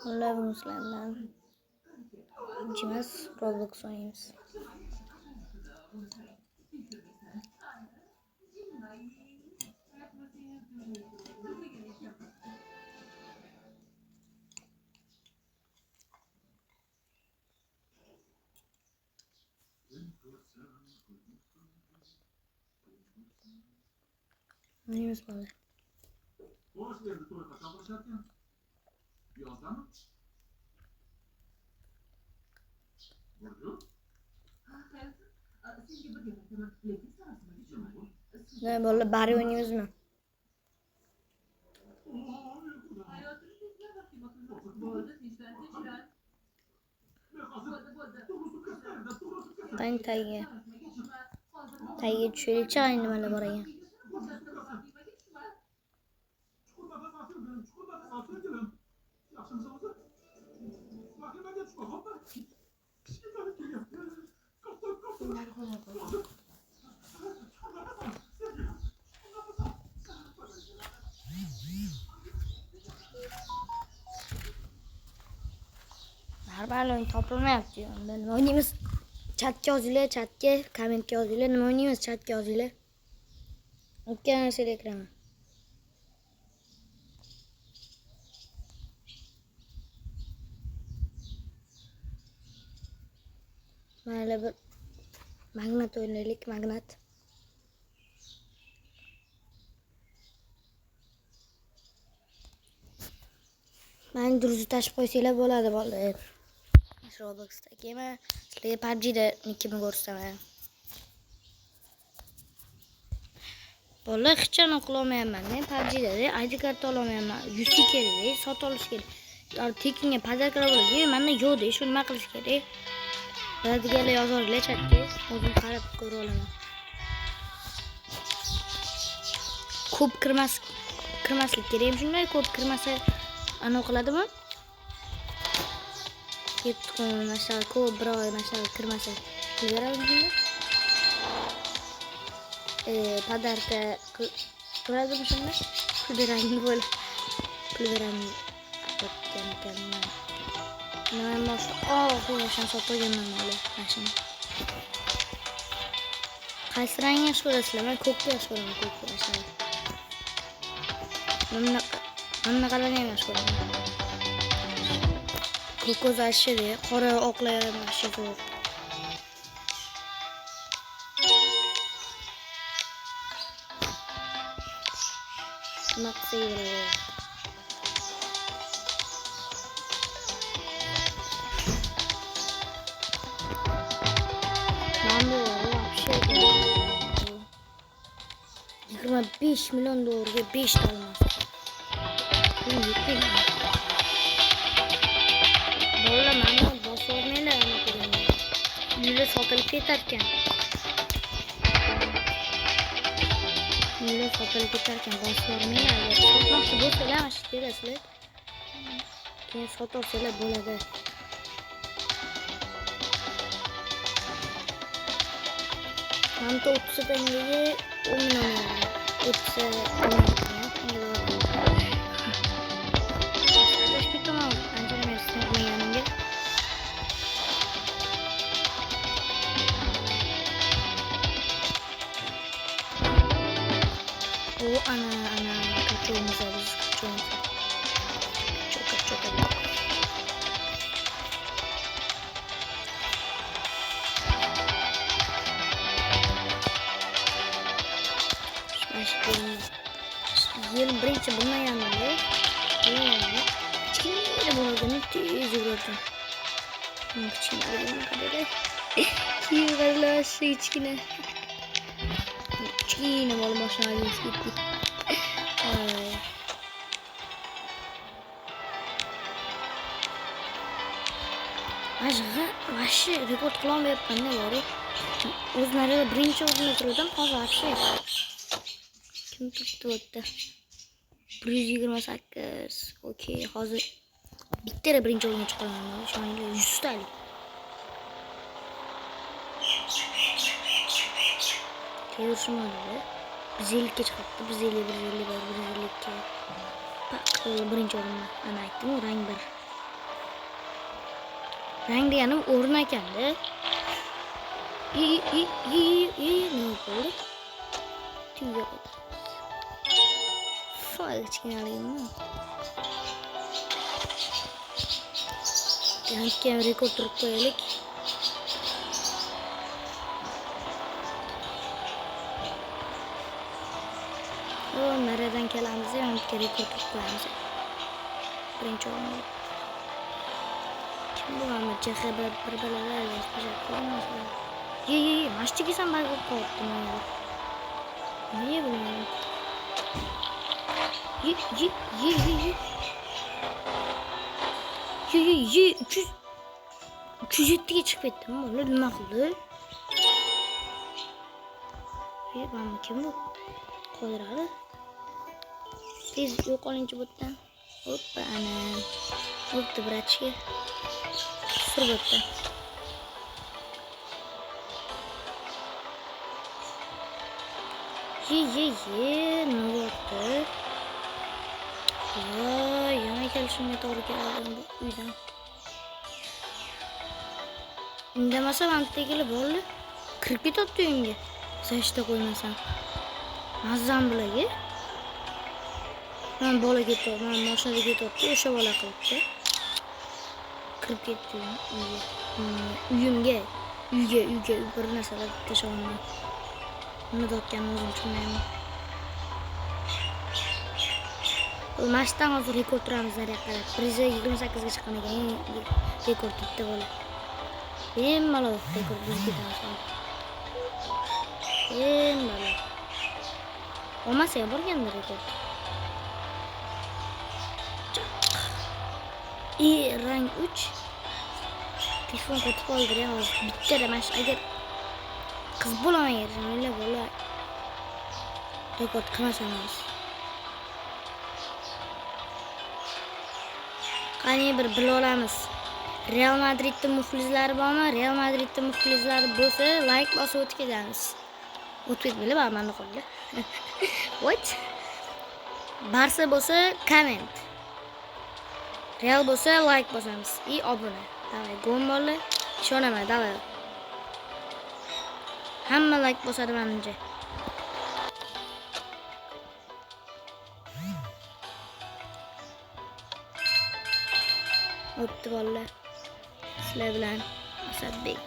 Vallahi bunu slime'dan içimiz Roblox oynayımız. Oynayımız vallahi. Ne böyle bari oynuyoruz mu? Ben tayge şöyle çayını böyle buraya. Her oyun toplama yapıyorum. Ben oynayımız chatga yozinglar, chatga, kommentga yozinglar. Nima oynaymiz chatga yozinglar. O'tgan narsaga kiraman. Mayli bir magnat o'ynaylik, magnat. Men duruz tashib qo'ysanglar bo'ladi bolalar. Roblox'dagi men sizlarga PUBG'da nickimni ko'rsataman. Bolalar hech qachon qilolmayapman. Men PUBG'da ID kart ololmayapman. 100 ta kerak, sotib olish kerak. Tekinga pazarkor bo'ladi. Menda yo'q dey, shuni nima qilish kerak? Biladiganlar yozinglar chatga. O'zim qarab ko'ra olaman. Ko'p kirmaslik kerak. Shunday ko'p kirmasa ana qiladimi? Mesela ko'p bir oy mesela kirmasa beradimi? Padarka qiladimi shunday? Kulberangni bo'lib. Kulberangni o'tgan. Nima boshqa? Qo'yishim sotib qo'yganman hali mashina. Qaysi rangni yaxshi ko'rasizlar? Men ko'kni yaxshi ko'raman, ko'k mashina. Mana qalarni yaxshi ko'raman. Ko'koz ashidi, qora oqlar yaxshi zo'r. Maqsaydi. Mambo вообще 25 milyon dolarga 5 ta olmas. Bu yetti. Bolalar mana bosormaylar ana qilganlar. Uylar sotilib ketarkan. Bosormaylar. Sotmoqchi bo'lsalar, mana shu kelasizlar. Keyin sotolsalar bo'ladi. Manto 30 tangaga 10 million. 30 ana kaçıyoruz abi, kaçıyoruz. Çok. Yerim birinchi bundan yanımda. Kichkina bo'lgan tez yugurdim. Kichkina bo'lgan qadar. Kiyg'irlash kichkina. Kichkina bola boshlangiz ketdi. Vahşi rekord qilolmayapman bari. O'zlari birinchi o'rinda turdim, hozir vahşi. Kim tutdi o'tda? 128. Okey, hozir bitta birinchi o'ringa chiqaman. Shunga 100 talik. Teyirshim oldu. 150 çıkarttı. 150. Bak. bo'ldi birinchi o'rinda. Ana aytdim-ku, rang 1. Rang deganim o'rin ekanda. Nima bo'ldi? Tuya qo'ydi. Foy kichkinaligimmi? Yangi rekord turib qo'yaylik. Naradan kelamiz, yangi rekord turib qo'yamiz. Birinchi o'rinda. Kim bu ham CHB bir balalar qo'shib qo'yamiz. Mashtiga ham barga qo'yibdim men. Nima bilmayman. Ye 307 ga chiqib ketdim. Ular nima qildi? Mana kim bu? Qo'ydiradi. Tez yo'qolinchi botdan. Hoppa ana. O'tdi brachki. Sur botdan. Nima bo'ldi? Voy, yana kelishimga to'g'ri keladi bu uydan. Indamasa ham tegilib bo'ldi. Kirib ketibdi uyimga. Sashta qo'ymasam. Mazzam bilaga. Men bola ketib, men mashinada ketibdi, o'sha bola qilibdi. Kirib ketdi uyga. Uyga bir narsalar tashladim. Nima deyotganimni o'zim tushunmayman. Bu mashdan hozir rekord turamiz zarya qarab. 128 ga chiqqan ekan. Rekord bitta bola. Bemalol rekord buzib ketamiz. Bemalol. Olmasa ham borganda rekord. Rang 3. Telefon qotib qoldi hozir. Bitta mash agar qiz bo'laman yerda bola rekord qilmasamiz. Qani bir bila olamiz. Real Madridning muxlislari bormi? Real Madridning muxlislari bo'lsa, like bosib o'tib ketamiz. O'tib bilib amanda qoldi. What? Barsa bo'lsa, comment. Real bo'lsa, like bosamiz. Obuna. Davay, gombolla. Ishonaman, davay. Hamma like bosadi menimcha. O'tdi bolalar. Sizlar bilan Asadbek.